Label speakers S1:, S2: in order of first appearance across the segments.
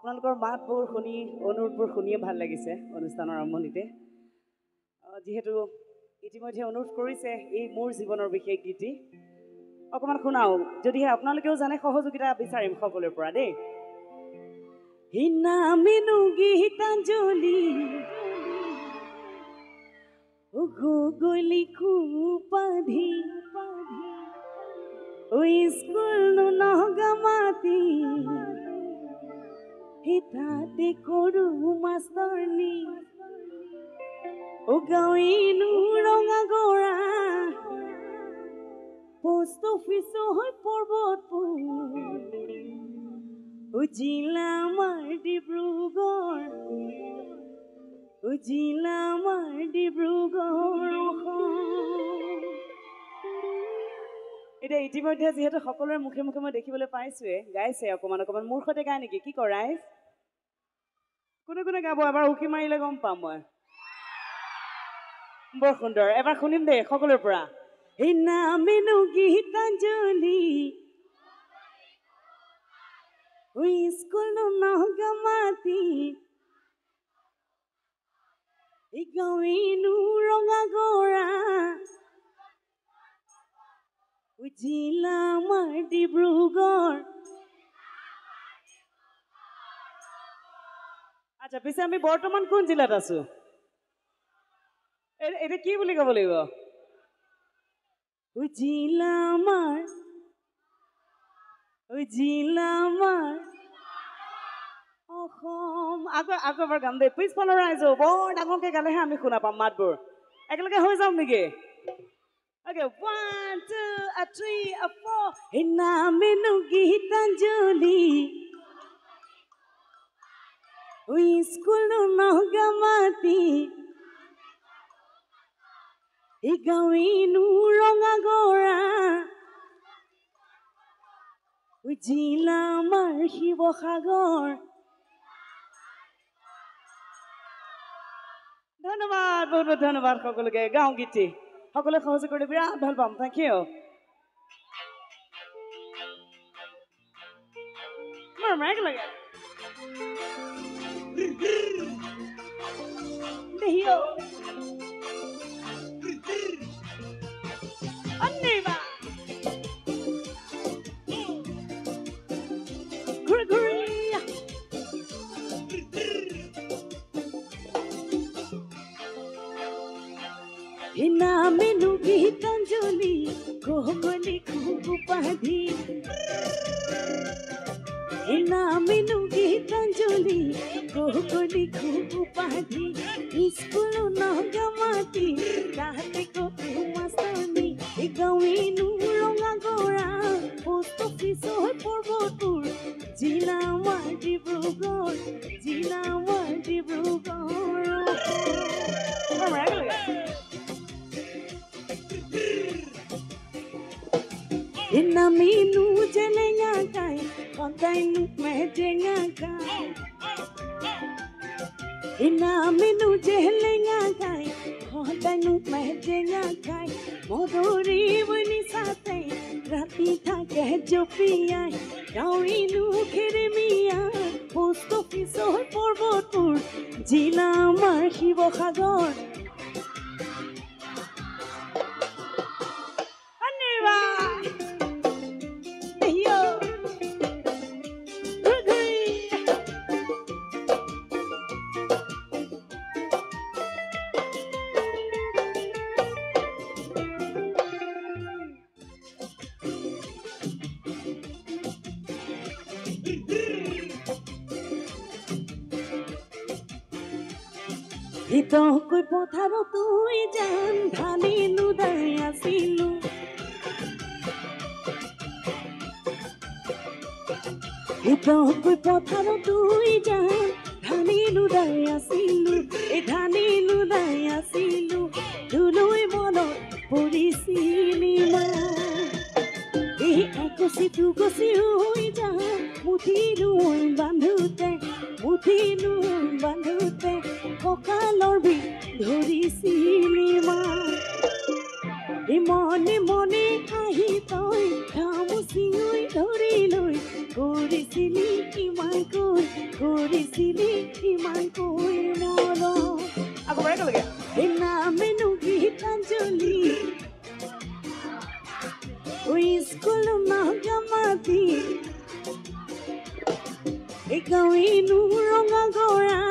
S1: আপোনালোকৰ মাতবোৰ শুনি অনুৰোধবোৰ শুনিয়ে ভাল লাগিছে অনুষ্ঠানৰ আৰম্ভণিতে যিহেতু ইতিমধ্যে অনুৰোধ কৰিছে এই মোৰ জীৱনৰ বিশেষ গীতি অকমান শুনাও যদিহে আপোনালোকেও জানে সহযোগিতা বিচাৰিম সকলোৰে পৰা দেই হিনা মেনু গীতাঞ্জলি গলি খুপাধি ও স্কুল নহগামাতি হিতাতে কৰো মাষ্টৰনি ও গাঁৱিনো ৰঙা গৰা পোষ্ট অফিচ হৈ পৰ্বতপুৰ ও জিলা আমাৰ ডিব্ৰুগড় ও জিলা আমাৰ ডিব্ৰুগড় এতিয়া ইতিমধ্যে যিহেতু সকলোৰে মুখে মুখে মই দেখিবলৈ পাইছোৱে গাইছে অকমান অকমান মোৰ সৈতে গায় নেকি কি কৰাই কোনে কোনে গাব এবাৰ উকি মাৰিলে গম পাম মই বৰ সুন্দৰ এবাৰ শুনিম দেই সকলোৰে পৰা হিনা মেনু গীতাঞ্জলি স্কুল নহগামাতি গাঁৱিনো ৰঙা গৰা জিলা আমাৰ ডিব্ৰুগড় আচ্ছা পিছে আমি বৰ্তমান কোন জিলাত আছো এটা কি বুলি ক'ব লাগিব জিলা আমাৰ অসম আকৌ এবাৰ গাম দেই পিছফালৰ ৰাইজো বৰ ডাঙৰকে গালেহে আমি শুনা পাম মাতবোৰ একেলগে হৈ যাম নেকি Okay, 1, 2, 3, 4. Hina menu gীতাঞ্জলি school নহগামাতি গাঁৱিনো ৰঙা গৰা জিলা আমাৰ শিৱসাগৰ ধন্যবাদ বহুত বহুত ধন্যবাদ সকলোকে গাঁও গীতি সকলোৱে সহযোগ কৰি বিৰাট ভাল পাম থেংক ইউ মাইক লাগে দেহিও অন্নিবা হিনা মেনু গীতাঞ্জলি গলি খুপাধি হিনা মেনু গীতাঞ্জলি গলি খুপাধি স্কুল নহগামাতি তাহাতে কৰো মাষ্টৰনি গাঁৱিনো ৰঙা গৰা পোষ্ট অফিচ হৈ পৰ্বতপুৰ জিলা আমাৰ ডিব্ৰুগড় জিলা আমাৰ Dibrugarh Hina menu jelenga kai kontai nu mejenga kai Hina menu jelenga kai kontai nu mejenga kai modori bani sate rati thake jopiai gaঁৱিনো খেৰেমিয়া পোষ্ট অফিচ হৈ পৰ্বতপুৰ জিলা আমাৰ শিৱসাগৰ হিতকৈ পথাৰত তুই জান ধানিলো দাই আছিলো হিতকৈ পথাৰত তুই জান ধানিলো দাই আছিলো এই ধানিলো দাই আছিলো ধুলৈ মনত পৰিছিলি মা এই একচি দুগচি হৈ যা মুঠিলো বান্ধোতে কঁকালৰ বিষ ধৰিছিলি মা মনে মনে আহি তই গামুচি ধৰি লৈ কৰিছিলি কিমান কৈ
S2: কৰিছিলি ইমান কৈ মৰম
S1: আকৌ বাৰে একেলগে
S2: এই নামেনো গীতাঞ্জলি স্কুল নগামাতি এই গাঁৱিনো ৰঙা গৰা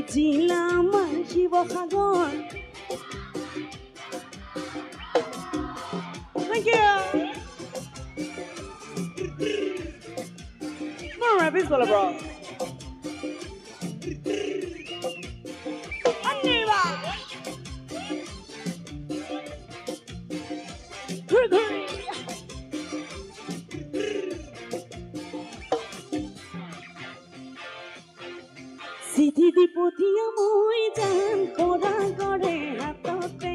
S2: জিলা আমাৰ Sivasagar
S1: Thank you. More rapids, bro. Arriba.
S2: চিঠি দি পঠিয়া মই যাম কৰা গৰে হাততে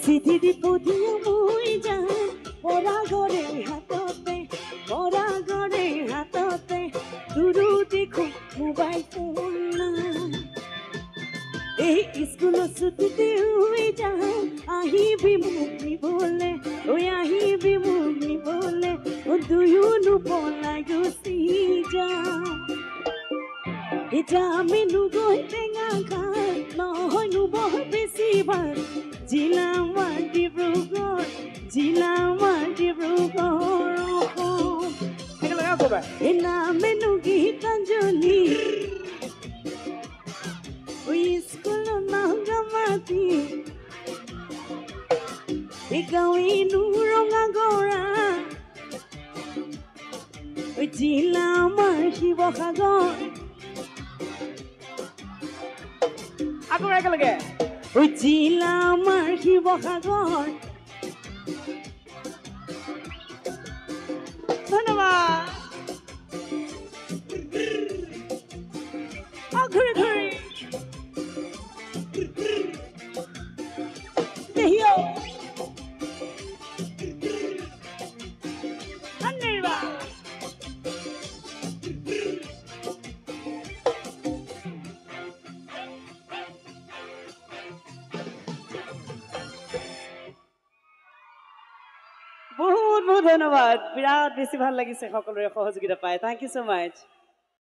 S2: চিঠি দি পঠিয়া মই যাম কৰা গৰে হাততে দুৰু দেখো মোবাইল ফোন এই স্কুলৰ ছুটিতে হৈ যাম আহিবি মোক নিবলে আহিবি মোক নিবলে দুয়োনো পলাই গুচি যাম যামেনো গৈ টেঙা খাই নহয়নো বৰ বেছি ভাল জিলা আমাৰ ডিব্ৰুগড়
S1: একেলগে আকৌ বাৰ
S2: এই নামেনো গীতাঞ্জলি স্কুল নগামাতি এই গাঁৱিনো ৰঙা গৰা জিলা আমাৰ শিৱসাগৰ
S1: আকৌ বাৰ একেলগে
S2: জিলা আমাৰ শিৱসাগৰ
S1: ধন্যবাদ ঘূৰি ঘূৰি দেহিও arriba. বহুত বহুত ধন্যবাদ বিৰাট বেছি ভাল লাগিছে সকলোৰে সহযোগিতা পাই থ্যাংক ইউ সো মাচ